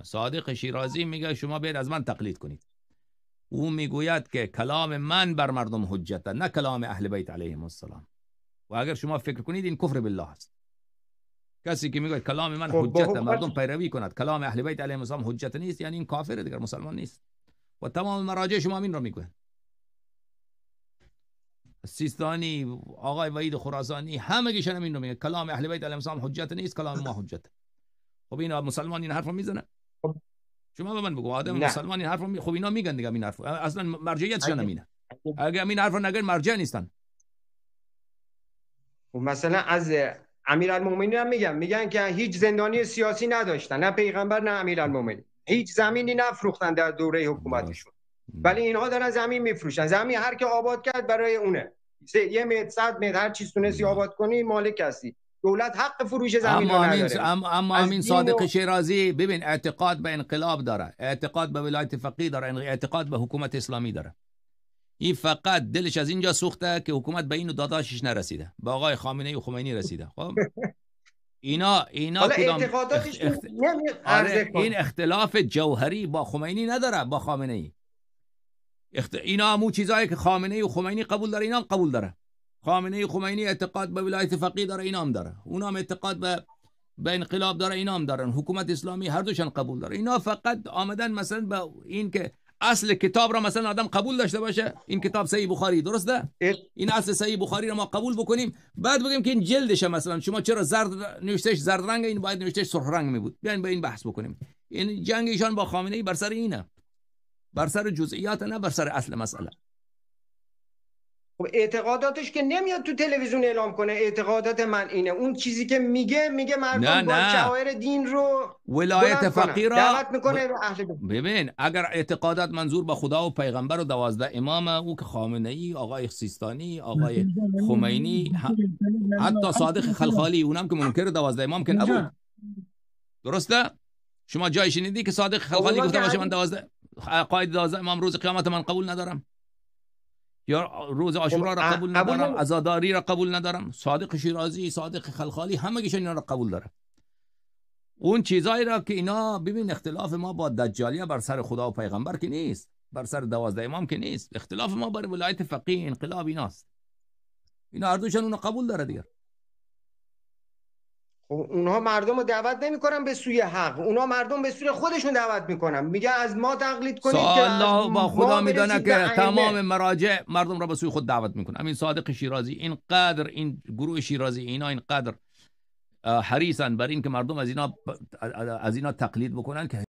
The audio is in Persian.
صادق شیرازی میگه شما باید از من تقلید کنید. او میگوید که کلام من بر مردم حجته، نه کلام اهل بیت علیهم السلام. و اگر شما فکر کنید این کفر بالله است. کسی که میگه کلام من حجته، مردم پیروی کند، کلام اهل بیت علیهم السلام حجت نیست، یعنی این کافر دیگر، مسلمان نیست. و تمام مراجع شما این را میگوید. سیستانی، آقای وحید خراسانی، همگیشون این رو میگه کلام اهل بیت علیهم السلام حجت نیست، کلام ما حجت. خب اینا مسلمان این حرفو میزنه؟ شما به من بگو آدم مسلمان این حرفو خب اینا میگن دیگه این حرفو، اصلا مرجعیتشون همینه. اگه این حرفو نگن مرجع نیستن. خب مثلا از امیرالمومنین هم میگن که هیچ زندانی سیاسی نداشتن، نه پیغمبر نه امیرالمومنین، هیچ زمینی نفروختن در دوره حکومتشون، ولی اینها دارن زمین میفروشن. زمین هر کی آباد کرد برای اونه، 1 متر 100 متر هر چیز تونستی آباد کنی مالک هستی. دولت حق فروش زمین رو نداره. اما همین صادق شیرازی ببین اعتقاد به انقلاب داره، اعتقاد به ولایت فقیه داره، اعتقاد به حکومت اسلامی داره. این فقط دلش از اینجا سوخته که حکومت به این داداشش نرسیده، به آقای خامنه‌ای و خمینی رسیده. خب اینا کدام این اختلاف جوهری با خمینی نداره، با خامنه‌ای. اینا همون چیزایی که خامنه‌ای و خمینی قبول داره اینا هم قبول داره. خامنه‌ای و خمینی اعتقاد به ولایت فقیه داره، اینا هم داره. اونا هم اعتقاد به انقلاب داره، اینا هم دارن. حکومت اسلامی هر دوشون قبول داره. اینا فقط آمدن مثلا به این که اصل کتاب را مثلا آدم قبول داشته باشه. این کتاب صحیح بخاری درسته؟ این اصل صحیح بخاری را ما قبول بکنیم، بعد بگیم که این جلدشه مثلا شما چرا زرد نوشتهش زرد رنگ، این باید نوشتهش سرخ رنگ می بود. بیاین به این بحث بکنیم. این جنگ ایشان با خامنه‌ای بر سر اینه، بر سر جزئیات نه بر سر اصل مسئله. خب اعتقاداتش که نمیاد تو تلویزیون اعلام کنه اعتقادات من اینه. اون چیزی که میگه مردم با شعائر دین رو ولایت فقیه را دعوت میکنه. ببین اگر اعتقادات منظور به خدا و پیغمبر و 12 امام، او که خامنه‌ای، آقای سیستانی، آقای خمینی، حتی صادق خلخالی اونم که منکر 12 امام که نبود. درسته؟ شما جای شنیدی که صادق خلخالی گفته باشه من 12 قائد 12 امام روز قیامت من قبول ندارم، یا روز عاشورا را قبول ندارم، عزاداری را قبول ندارم؟ صادق شیرازی، صادق خلخالی، همگیشون اینا را قبول داره. اون چیزایی را که اینا ببین اختلاف ما با دجالیه بر سر خدا و پیغمبر که نیست، بر سر 12 امام که نیست، اختلاف ما بر ولایت فقیه انقلاب ایناست. اینا هر دوشون اونو قبول داره دیگه. اونها مردم رو دعوت نمیکنن به سوی حق، اونها مردم به سوی خودشون دعوت میکنن، میگه از ما تقلید کنید که الله با خدا میدونه که تمام مراجع مردم را به سوی خود دعوت میکنه. همین صادق شیرازی اینقدر، این گروه شیرازی اینا اینقدر حریصن بر این که مردم از اینا تقلید بکنن که